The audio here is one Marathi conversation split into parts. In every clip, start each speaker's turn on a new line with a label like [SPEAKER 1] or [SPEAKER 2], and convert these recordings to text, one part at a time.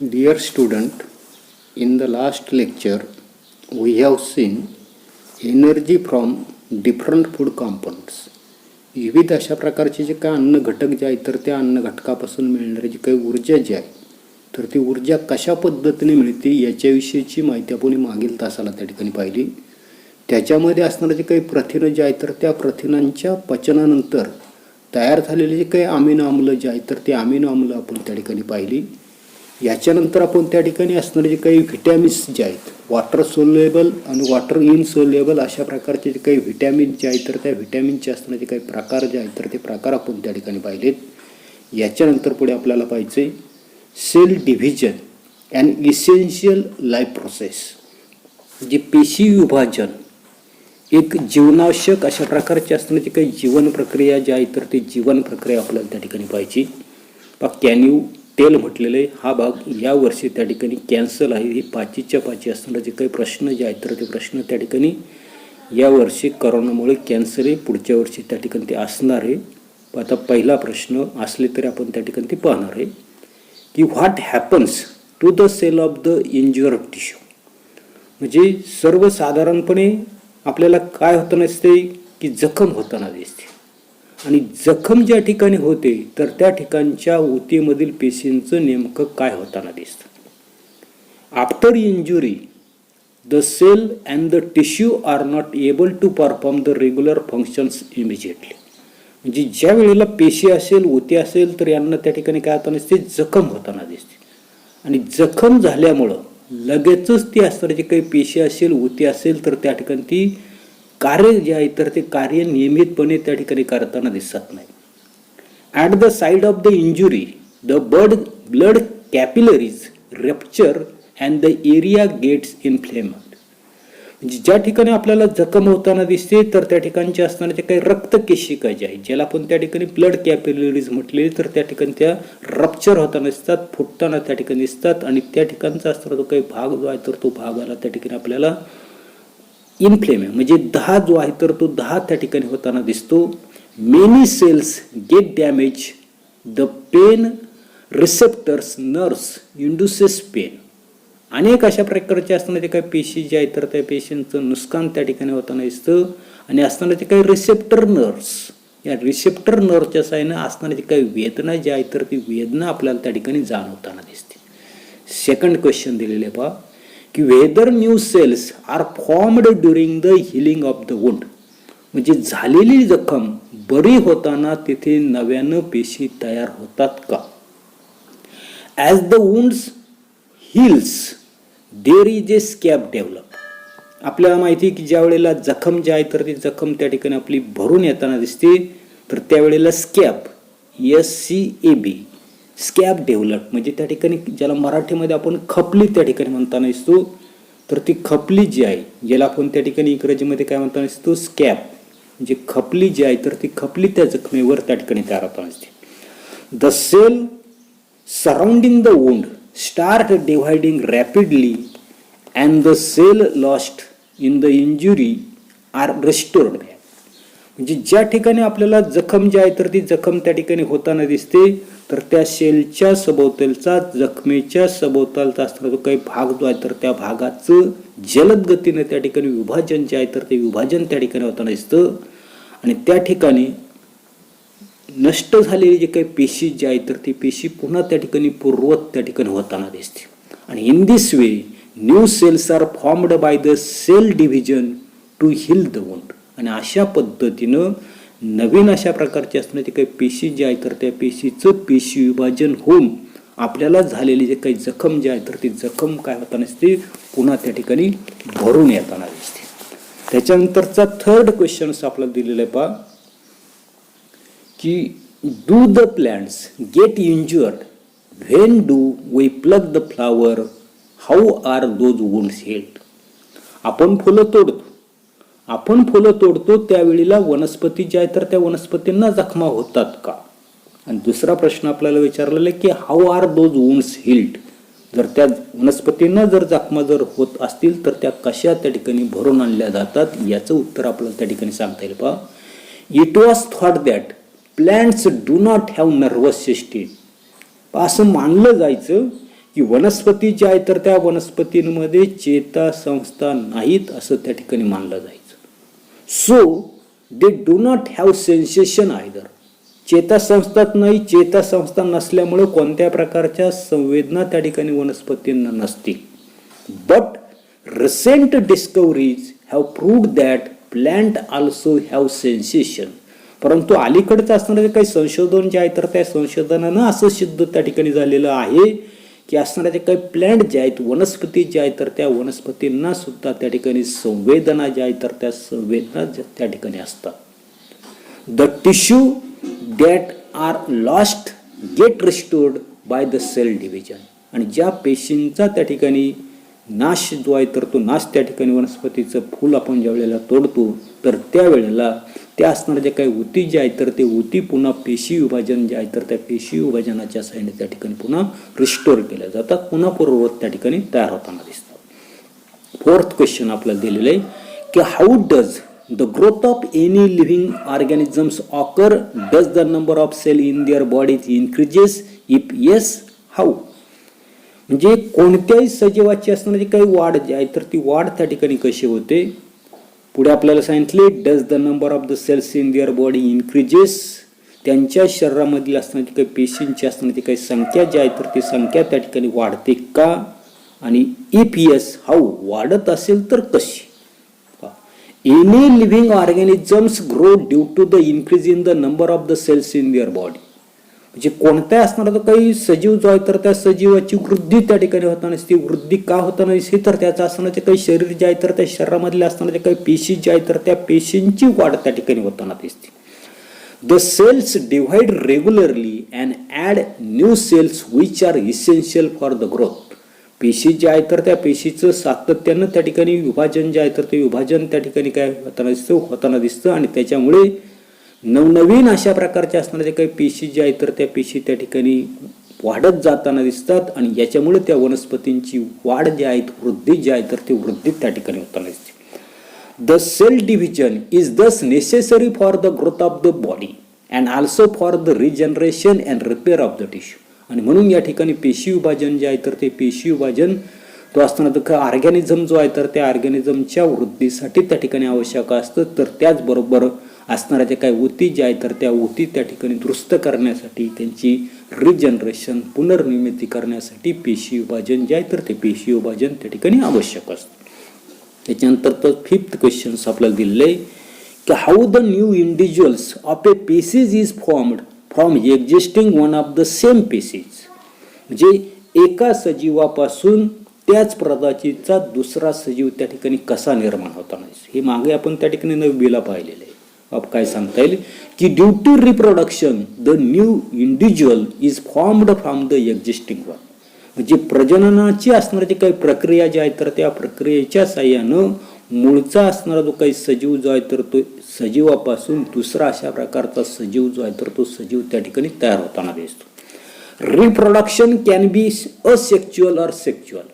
[SPEAKER 1] Dear student, in the last lecture we have seen energy from different food components. विविध अशा प्रकारचे जे काही अन्न घटक जे आहेत तर त्या अन्न घटकापासून मिळणारी जी काही ऊर्जा जी आहे तर ती ऊर्जा कशा पद्धतीने मिळते याच्याविषयीची माहिती आपण मागील तासाला त्या ठिकाणी पाहिली. त्याच्यामध्ये असणारे जे काही प्रथिनं जे आहेत तर त्या प्रथिनांच्या पचनानंतर तयार झालेले जे काही अमिनो आम्ल जे आहेत तर ते अमिनो आम्ल आपण त्या ठिकाणी पाहिली. याच्यानंतर आपण त्या ठिकाणी असणारे जे काही व्हिटॅमिन्स जे आहेत वॉटर सोल्युबल आणि वॉटर इनसोल्युबल अशा प्रकारचे जे काही व्हिटॅमिन जे आहेत तर त्या व्हिटॅमिनचे असणारे जे काही प्रकार जे आहेत तर ते प्रकार आपण त्या ठिकाणी पाहिलेत. याच्यानंतर पुढे आपल्याला पाहिजे cell division and essential life process. जी पेशी विभाजन एक जीवनावश्यक अशा प्रकारची असणारी जी काही जीवन प्रक्रिया जी आहे तर ती जीवन प्रक्रिया आपल्याला त्या ठिकाणी पाहिजे. कॅन यू टेल म्हटलेलं आहे हा भाग यावर्षी त्या ठिकाणी कॅन्सल आहे. ही 5च्या 5 असणारे जे काही प्रश्न जे आहेत तर ते प्रश्न त्या ठिकाणी यावर्षी करोनामुळे कॅन्सल आहे. पुढच्या वर्षी त्या ठिकाणी ते असणार आहे. आता पहिला प्रश्न असले तरी आपण त्या ठिकाणी ते पाहणार आहे की what happens to the cell of the injured tissue. म्हणजे सर्वसाधारणपणे आपल्याला काय होतं नसते की जखम होताना दिसते आणि जखम ज्या ठिकाणी होते तर त्या ठिकाणच्या ऊतीमधील पेशींचं नेमकं काय होताना दिसतं. After injury the cell and the tissue are not able to perform the regular functions immediately. म्हणजे ज्या वेळेला पेशी असेल ऊती असेल तर यांना त्या ठिकाणी काय होताना दिसते जखम होताना दिसते आणि जखम झाल्यामुळं लगेचच ती असणारी जी काही पेशी असेल ऊती असेल तर त्या ठिकाणी ती कार्य जे आहे तर ते कार्य नियमितपणे त्या ठिकाणी करताना दिसत नाही. At the side of the injury the blood capillaries rupture and the area gets inflamed. म्हणजे ज्या ठिकाणी आपल्याला जखम होताना दिसते तर त्या ठिकाणचे असणारे जे काही रक्तकेशिका जे आहे ज्याला आपण त्या ठिकाणी ब्लड कॅपिलरीज म्हटले तर त्या ठिकाणी त्या रप्चर होताना दिसतात, फुटताना त्या ठिकाणी दिसतात आणि त्या ठिकाणचा असणारा जो काही भाग जो आहे तर तो भागाला त्या ठिकाणी आपल्याला इन्फ्लेम म्हणजे 10 जो आहे तर तो 10 त्या ठिकाणी होताना दिसतो. Many cells get damage the pain receptors nerves induces pain. अनेक अशा प्रकारचे असणारे काही पेशी जे आहेत तर त्या पेशींचं नुकसान त्या ठिकाणी होताना दिसतं आणि असणारे जे काही रिसेप्टर नर्व्स या रिसेप्टर नर्व्हच्या साहाय्याने असणारी जी काही वेदना जी आहे तर ती वेदना आपल्याला त्या ठिकाणी जाणवताना दिसते. सेकंड क्वेश्चन दिलेले पहा की whether new cells are formed during the healing of the wound. म्हणजे झालेली जखम बरी होताना तिथे नव्यानं पेशी तयार होतात का. As the wounds hills there is a scab develop. आपल्याला माहिती आहे की ज्या वेळेला जखम जी आहे तर ती जखम त्या ठिकाणी आपली भरून येताना दिसते तर त्यावेळेला स्कॅब SCAB स्कॅब डेव्हलप म्हणजे त्या ठिकाणी ज्याला मराठीमध्ये आपण खपली त्या ठिकाणी म्हणताना दिसतो तर ती खपली जी आहे ज्याला आपण त्या ठिकाणी इंग्रजीमध्ये काय म्हणताना दिसतो स्कॅब म्हणजे खपली जी आहे तर ती खपली त्या जखमेवर त्या ठिकाणी तयार होताना दिसते. The cell surrounding the wound start dividing rapidly and the cell lost in the injury are restored. म्हणजे ज्या ठिकाणी आपल्याला जखम जी आहे तर ती जखम त्या ठिकाणी होताना दिसते तर त्या सेलच्या सभोवतालचा जखमेच्या सभोवतालचा असणारा जो काही भाग जो आहे तर त्या भागाचं जलद गतीने त्या ठिकाणी विभाजन जे आहे तर ते विभाजन त्या ठिकाणी होताना दिसतं आणि त्या ठिकाणी नष्ट झालेली जे काही पेशी जी आहे तर ती पेशी पुन्हा त्या ठिकाणी पूर्ववत त्या ठिकाणी होताना दिसते. आणि in this way new cells are formed by the cell division to heal the wound. आणि अशा पद्धतीनं नवीन अशा प्रकारचे असणारे काही पेशी जे आहे तर त्या पेशीचं पेशी विभाजन होऊन आपल्याला झालेली जे काही जखम जी आहे तर ती जखम काय होताना दिसते पुन्हा त्या ठिकाणी भरून येताना दिसते. त्याच्यानंतरचा थर्ड क्वेश्चन आपल्याला दिलेला आहे पहा की do the plants get injured when do we plug the flower how are those wounds healed. आपण फुलं तोडतो त्यावेळेला वनस्पती ज्या आहेत तर त्या वनस्पतींना जखमा होतात का. आणि दुसरा प्रश्न आपल्याला विचारलेला आहे की how are those wounds healed. जर त्या वनस्पतींना जर जखमा जर होत असतील तर त्या कशा त्या ठिकाणी भरून आणल्या जातात याचं उत्तर आपल्याला त्या ठिकाणी सांगता येईल पहा. It was thought that plants do not have nervous system. असं मानलं जायचं की वनस्पती ज्या आहेत तर त्या वनस्पतींमध्ये चेतासंस्था नाहीत असं त्या ठिकाणी मानलं जायचं. So they do not have sensation either. चेतासंस्थात नाही, चेतासंस्था नसल्यामुळे कोणत्या प्रकारच्या संवेदना त्या ठिकाणी वनस्पतींना नसतील. But recent discoveries have proved that plant also have sensation. परंतु अलीकडचं असणारे काही संशोधन जे आहे तर त्या संशोधनानं असं सिद्ध त्या ठिकाणी झालेलं आहे की असणारे काही प्लांट जे आहेत, वनस्पती जे आहेत तर त्या वनस्पतींना सुद्धा त्या ठिकाणी संवेदना ज्या आहेत तर त्या संवेदना त्या ठिकाणी असतात. The tissue that are lost get restored by the cell division. आणि ज्या पेशींचा त्या ठिकाणी नाश जो आहे तर तो नाश त्या ठिकाणी वनस्पतीचं फूल आपण ज्या वेळेला तोडतो तर त्यावेळेला त्या असणारे जे काही ऊती जे आहेत तर ते ऊती पुन्हा पेशी विभाजन जे आहे तर त्या पेशी विभाजनाच्या साहाय्याने त्या ठिकाणी पुन्हा रिस्टोर केल्या जातात, पुन्हा पूर्ववत त्या ठिकाणी तयार होताना दिसतात. फोर्थ क्वेश्चन आपल्याला दिलेलं आहे की how does the growth of any living organisms occur. Does the number of cell in their bodies increases? If yes, how. म्हणजे कोणत्याही सजीवाची असणारी काही वाढ जी आहे तर ती वाढ त्या ठिकाणी कशी होते. पुढे आपल्याला सांगितले does the number of the cells in their body increases. त्यांच्या शरीरामधील असणारी काही पेशींची असणारी काही संख्या जी आहे तर ती संख्या त्या ठिकाणी वाढते का, आणि इफ येस हाऊ, वाढत असेल तर कशी. Any living organisms grow due to the increase in the number of the cells in their body. म्हणजे कोणत्या असणारा काही सजीव जो आहे तर त्या सजीवाची वृद्धी त्या ठिकाणी होताना ती वृद्धी का होताना दिसते तर त्याचं असणारे काही शरीर जे आहे तर त्या शरीरामधले असणारे काही पेशी जे आहे तर त्या पेशींची वाढ त्या ठिकाणी होताना दिसते. The cells divide regularly and add new cells which are essential for the growth. पेशी जे आहे तर त्या पेशीचं सातत्यानं त्या ठिकाणी विभाजन जे आहे तर ते विभाजन त्या ठिकाणी काय होताना दिसतं आणि त्याच्यामुळे नवनवीन अशा प्रकारच्या असणारे काही पेशी जे आहेत तर त्या पेशी त्या ठिकाणी वाढत जाताना दिसतात आणि याच्यामुळे त्या वनस्पतींची वाढ जी आहे, वृद्धी जी आहे तर ती वृद्धी त्या ठिकाणी होताना दिसते. द सेल डिव्हिजन इज दस necessary for the growth of the body and also for the regeneration and repair of the tissue. आणि म्हणून या ठिकाणी पेशी विभाजन जे आहे तर ते पेशी विभाजन तो असताना ऑर्गॅनिझम जो आहे तर त्या ऑर्गॅनिझमच्या वृद्धीसाठी त्या ठिकाणी आवश्यक असतं. तर त्याचबरोबर असणाऱ्या जे काही ऊती जे आहे तर त्या ऊती त्या ठिकाणी दुरुस्त करण्यासाठी, त्यांची रिजनरेशन पुनर्निर्मिती करण्यासाठी पेशी विभाजन जे आहे तर ते पेशी विभाजन त्या ठिकाणी आवश्यक असतं. त्याच्यानंतर तर फिफ्थ क्वेश्चन आपल्याला दिलेलं आहे की how the new individuals of a species is formed from existing one of the same species. म्हणजे एका सजीवापासून त्याच प्रजातीचा दुसरा सजीव त्या ठिकाणी कसा निर्माण होताना, हे मागे आपण त्या ठिकाणी नववीला पाहिलेलं आहे. काय सांगता येईल की due to reproduction the new individual is formed from the existing one. म्हणजे प्रजननाची असणारी काही प्रक्रिया जी आहे तर त्या प्रक्रियेच्या साह्यानं मूळचा असणारा जो काही सजीव जो आहे तर तो सजीवापासून दुसरा अशा प्रकारचा सजीव जो आहे तर तो सजीव त्या ठिकाणी तयार होताना दिसतो. Reproduction can be asexual or sexual.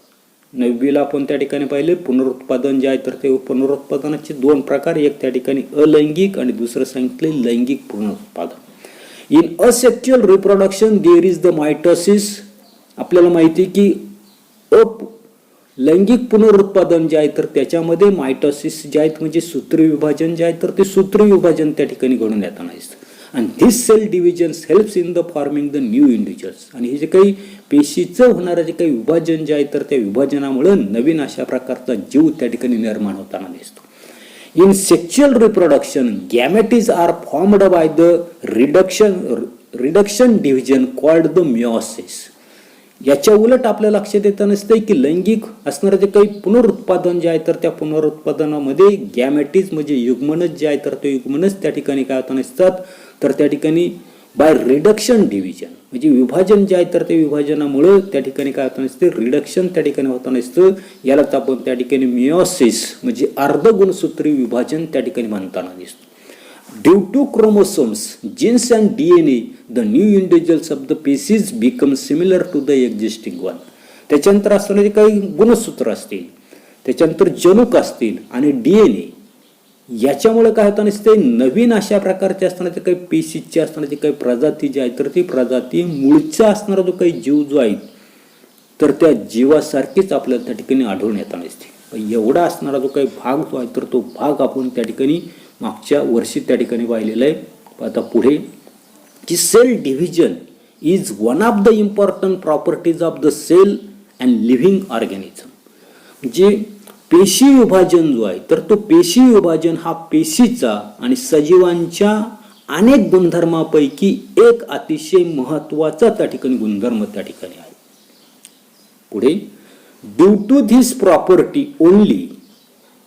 [SPEAKER 1] नववीला आपण त्या ठिकाणी पाहिले पुनरुत्पादन जे आहे तर ते पुनरुत्पादनाचे दोन प्रकार, एक त्या ठिकाणी अलैंगिक आणि दुसरं सांगितले लैंगिक पुनरुत्पादन. In asexual reproduction there is the mitosis. आपल्याला माहिती आहे की लैंगिक पुनरुत्पादन जे आहे तर त्याच्यामध्ये मायटोसिस जे आहेत म्हणजे सूत्री विभाजन जे आहे तर ते सूत्री विभाजन त्या ठिकाणी घडून येताना दिसतं. आणि this cell divisions helps in the forming the new individuals. आणि हे जे काही पेशीचं होणारं जे काही विभाजन जे आहे तर त्या विभाजनामुळे नवीन अशा प्रकारचा जीव त्या ठिकाणी निर्माण होताना दिसतो. In sexual reproduction gametes are formed by the reduction division called the meiosis. याच्या उलट आपल्या लक्षात येत नसते की लैंगिक असणारं जे काही पुनरुत्पादन जे आहे तर त्या पुनरुत्पादनामध्ये गॅमेटीज म्हणजे युग्मनच जे आहे तर ते युग्मनच त्या ठिकाणी काय होताना दिसतात तर त्या ठिकाणी बाय रिडक्शन डिव्हिजन म्हणजे विभाजन जे आहे तर ते विभाजनामुळे त्या ठिकाणी काय होताना दिसते रिडक्शन त्या ठिकाणी होताना दिसतं. यालाच आपण त्या ठिकाणी मिओसिस म्हणजे अर्धगुणसूत्री विभाजन त्या ठिकाणी म्हणताना दिसतो. Due to chromosomes, genes and DNA, the new individuals of the species become similar to the existing one. त्याच्यानंतर असणारे काही गुणसूत्र असतील, त्याच्यानंतर जनुक असतील आणि DNA याच्यामुळे काय होताना दिसते नवीन अशा प्रकारचे असणारे काही पेशीचे असणारे काही प्रजाती जी आहे तर ती प्रजाती मूळचा असणारा जो काही जीव जो आहे
[SPEAKER 2] तर त्या जीवासारखीच आपल्याला त्या ठिकाणी आढळून येताना दिसते. एवढा असणारा जो काही भाग जो आहे तर तो भाग आपण त्या ठिकाणी मागच्या वर्षी त्या ठिकाणी पाहिलेला आहे. आता पुढे की cell division is one of the important properties of the cell and living organism. म्हणजे पेशी विभाजन जो आहे तर तो पेशी विभाजन हा पेशीचा आणि सजीवांच्या अनेक गुणधर्मापैकी एक अतिशय महत्वाचा त्या ठिकाणी गुणधर्म त्या ठिकाणी आहे. पुढे due to this property only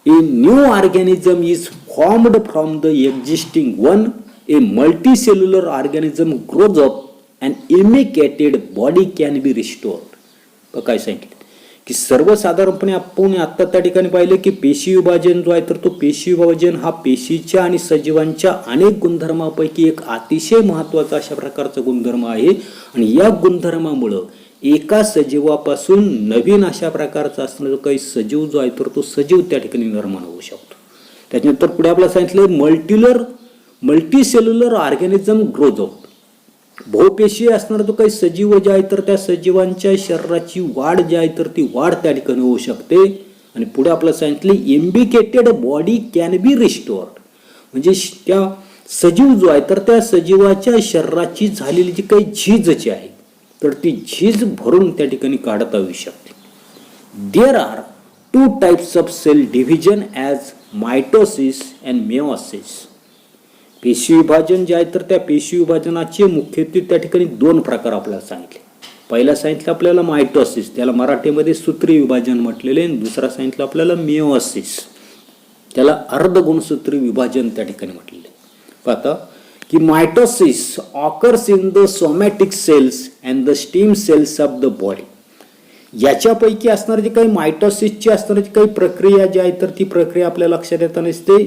[SPEAKER 2] a new organism is formed from the existing one. A multicellular organism grows up and amputated body can be restored. काय सांगितलं की सर्वसाधारणपणे आपण आता त्या ठिकाणी पाहिलं की पेशी विभाजन जो आहे तर तो पेशी विभाजन हा पेशीच्या आणि सजीवांच्या अनेक गुणधर्मापैकी एक अतिशय महत्वाचा अशा प्रकारचा गुणधर्म आहे. आणि या गुणधर्मामुळं एका सजीवापासून नवीन अशा प्रकारचा असणारा काही सजीव जो आहे तर तो सजीव त्या ठिकाणी निर्माण होऊ शकतो. त्याच्यानंतर पुढे आपल्याला सांगितलं मल्टीसेल्युलर ऑर्गॅनिझम ग्रोज अप. बहुपेशीय असणारा जो काही सजीव जे आहे तर त्या सजीवांच्या शरीराची वाढ जी आहे तर ती वाढ त्या ठिकाणी होऊ शकते. आणि पुढे आपल्याला सांगितले इम्बिकेटेड बॉडी कॅन बी रिस्टोर्ड. म्हणजे त्या सजीव जो आहे तर त्या सजीवाच्या शरीराची झालेली जी काही झीज जी आहे तर ती झीज भरून त्या ठिकाणी काढता येऊ शकते. There are two types of cell division as mitosis and meiosis. पेशी विभाजन जे आहे तर त्या पेशी विभाजनाचे मुख्यत्वे त्या ठिकाणी दोन प्रकार आपल्याला सांगितले. पहिला सांगितलं आपल्याला मायटोसिस, त्याला मराठीमध्ये सूत्री विभाजन म्हटलेले. आणि दुसरा सांगितलं आपल्याला मेओसिस, त्याला अर्धगुणसूत्री विभाजन त्या ठिकाणी म्हटलेले. पाहता की mitosis occurs in the somatic cells and the stem cells of the body. याच्यापैकी असणारी जी काही मायटोसिसची असणारी काही प्रक्रिया जी आहे तर ती प्रक्रिया आपल्या लक्षात येताना दिसते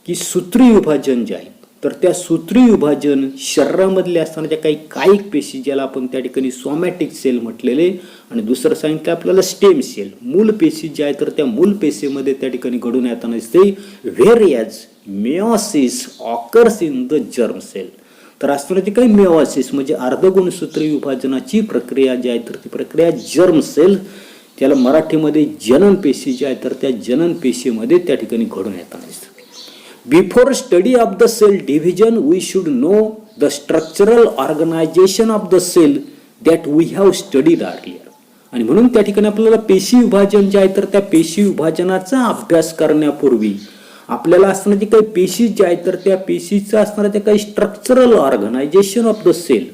[SPEAKER 2] की सूत्री विभाजन जे आहे तर त्या सूत्री विभाजन शरीरामधले असणाऱ्या काही कायिक पेशी ज्याला आपण त्या ठिकाणी सोमॅटिक सेल म्हटलेले. आणि दुसरं सांगितलं आपल्याला स्टेम सेल, मूल पेशी जे आहे तर त्या मूल पेशीमध्ये त्या ठिकाणी घडून येताना दिसते. Whereas meiosis occurs in the germ cell. तर असणारी काही मेओसिस म्हणजे अर्धगुणसूत्री विभाजनाची प्रक्रिया जी आहे तर ती प्रक्रिया जर्म सेल, त्याला मराठीमध्ये जनन पेशी जी आहे तर त्या जनन पेशीमध्ये त्या ठिकाणी घडून येताना दिसते. Before study of the cell division, we should know the structural organization of the cell that we have studied earlier. आणि म्हणून त्या ठिकाणी आपल्याला पेशी विभाजन जे आहे तर त्या पेशी विभाजनाचा अभ्यास करण्यापूर्वी आपल्याला असणारे काही पेशी जे आहे तर त्या पेशीचं असणारे काही structural organization of the cell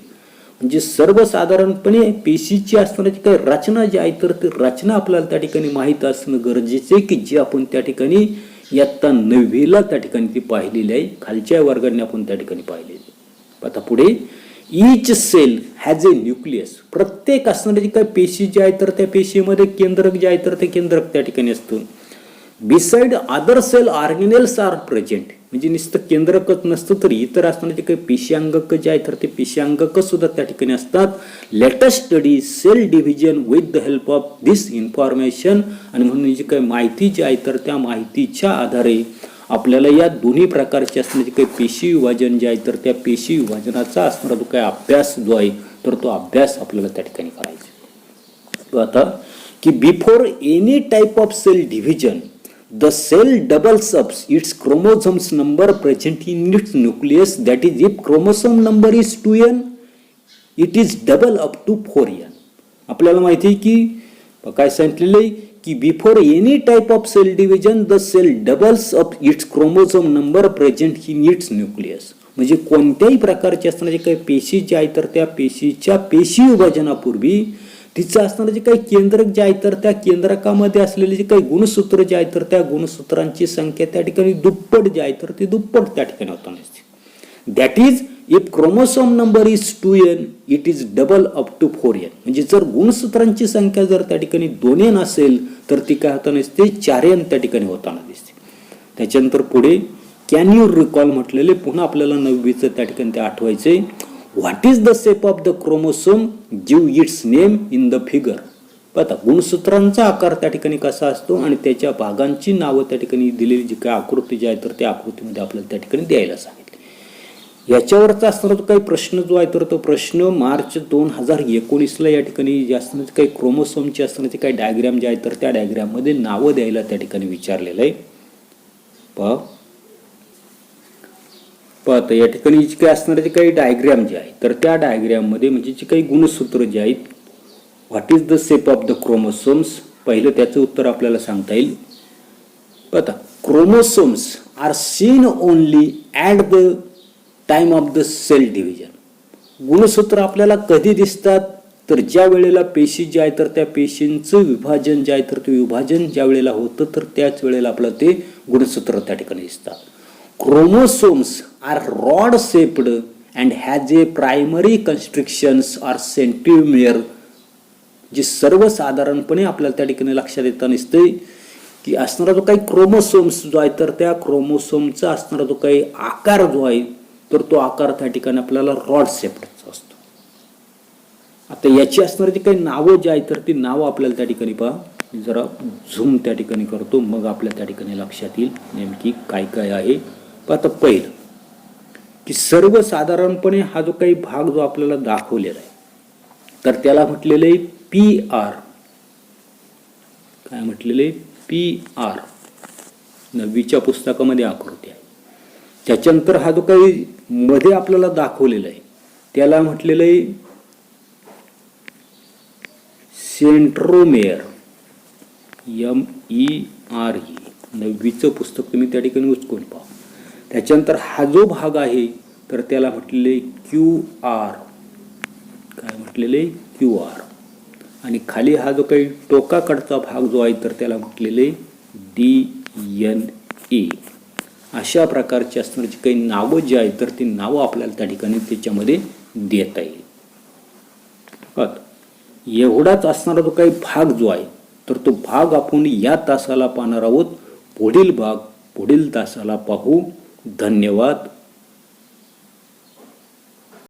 [SPEAKER 2] म्हणजे सर्वसाधारणपणे पेशीची असणारी काही रचना जी आहे तर ती रचना आपल्याला त्या ठिकाणी माहीत असणं गरजेचं आहे की जे आपण त्या ठिकाणी इयत्ता 9वीला त्या ठिकाणी ती पाहिलेली आहे. खालच्या वर्गाने आपण त्या ठिकाणी पाहिलेली. आता पुढे each cell has a nucleus. प्रत्येक असणारी काही पेशी जी आहे तर त्या पेशीमध्ये केंद्रक जे आहे तर ते केंद्रक त्या ठिकाणी असतं. Beside other cell organelles are present. म्हणजे नुसतं केंद्रकच नसतं तर इतर असणारे काही पेशीअंगक जे आहे तर ते पेशीअंगक सुद्धा त्या ठिकाणी असतात. Latest study cell division with the help of this information. आणि म्हणून जी काही माहिती जी आहे तर त्या माहितीच्या आधारे आपल्याला या दोन्ही प्रकारचे असणारे काही पेशी विभाजन जे आहे तर त्या पेशी विभाजनाचा असणारा जो काही अभ्यास जो आहे तर तो अभ्यास आपल्याला त्या ठिकाणी करायचा. आता की before any type of cell division the cell doubles up its chromosomes number present in its nucleus. That is, if chromosome number is 2n, it is double up to 4n. आपल्याला माहिती आहे की काय सांगितलेलं आहे की before any type of cell division the cell doubles up its chromosome number present in its nucleus. म्हणजे कोणत्याही प्रकारचे असणारे काही पेशी जे आहे तर त्या पेशीच्या पेशी विभाजनापूर्वी तिचं असणारं जे काही केंद्रक जे आहे तर त्या केंद्रकामध्ये असलेले जे काही गुणसूत्र जे आहे तर त्या गुणसूत्रांची संख्या त्या ठिकाणी दुप्पट जे आहे तर ती दुप्पट त्या ठिकाणी होताना दिसते. That is if chromosome number is 2n it is double up to 4n. म्हणजे जर गुणसूत्रांची संख्या जर त्या ठिकाणी 2n असेल तर ती काय होताना दिसते 4n त्या ठिकाणी होताना दिसते. त्याच्यानंतर पुढे कॅन यू रिकॉल म्हटलेले पुन्हा आपल्याला 9वीचं त्या ठिकाणी ते आठवायचे. What is the shape of the chromosome give its name in the figure. आता गुणसूत्रांचा आकार त्या ठिकाणी कसा असतो आणि त्याच्या भागांची नावं त्या ठिकाणी दिलेली जी काय आकृती जी आहे तर त्या आकृतीमध्ये आपल्याला त्या ठिकाणी द्यायला सांगितले. याच्यावरचा असणारा जो काही प्रश्न जो आहे तर तो प्रश्न मार्च 2019ला या ठिकाणी जे असणारे काही क्रोमोसोमचे असणारे काही डायग्रॅम जे आहे तर त्या डायग्रॅममध्ये नावं द्यायला त्या ठिकाणी विचारलेलं आहे. पाहता या ठिकाणी जे काही असणारे जे काही डायग्रॅम जे आहे तर त्या डायग्रॅममध्ये म्हणजे जे काही गुणसूत्र जे आहेत, what is the shape of the chromosomes, पहिलं त्याचं उत्तर आपल्याला सांगता येईल. पाहता chromosomes are seen only at the time of the cell division. गुणसूत्र आपल्याला कधी दिसतात तर ज्या वेळेला पेशी जे आहे तर त्या पेशींचं विभाजन जे आहे तर ते विभाजन ज्या वेळेला होतं तर त्याच वेळेला आपल्याला ते गुणसूत्र त्या ठिकाणी दिसतात. Chromosomes are rod shaped and has a primary constrictions or centromere. जे सर्वसाधारणपणे आपल्याला त्या ठिकाणी लक्षात येताना दिसतंय की असणारा जो काही क्रोमोसोम्स जो आहे तर त्या क्रोमोसोमचा असणारा जो काही आकार जो आहे तर तो आकार त्या ठिकाणी आपल्याला रॉड शेपचा असतो. आता याची असणारी जी काही नावं जी आहेत तर ती नावं आपल्याला त्या ठिकाणी पहा, जरा झूम त्या ठिकाणी करतो मग आपल्या त्या ठिकाणी लक्षात येईल नेमकी काय काय आहे. आता पहिलं की सर्वसाधारणपणे हा जो काही भाग जो आपल्याला दाखवलेला आहे तर त्याला म्हटलेलं आहे PR. काय म्हटलेलं आहे? PR. 9वीच्या पुस्तकामध्ये आकृती आहे. त्याच्यानंतर हा जो काही मध्ये आपल्याला दाखवलेला आहे त्याला म्हटलेलं आहे सेंट्रोमेअर. MERE. 9वीचं पुस्तक तुम्ही त्या ठिकाणी उचकून पहा. त्याच्यानंतर हा जो भाग आहे तर त्याला म्हटलेले QR. काय म्हटलेले? QR. आणि खाली हा जो काही टोकाकडचा भाग जो आहे तर त्याला म्हटलेले DNA. अशा प्रकारची असणारी काही नावं जी आहेत तर ती नावं आपल्याला त्या ठिकाणी त्याच्यामध्ये देता येईल. एवढाच असणारा जो काही भाग जो आहे तर तो भाग आपण या तासाला पाहणार आहोत. पुढील भाग पुढील तासाला पाहू. धन्यवाद.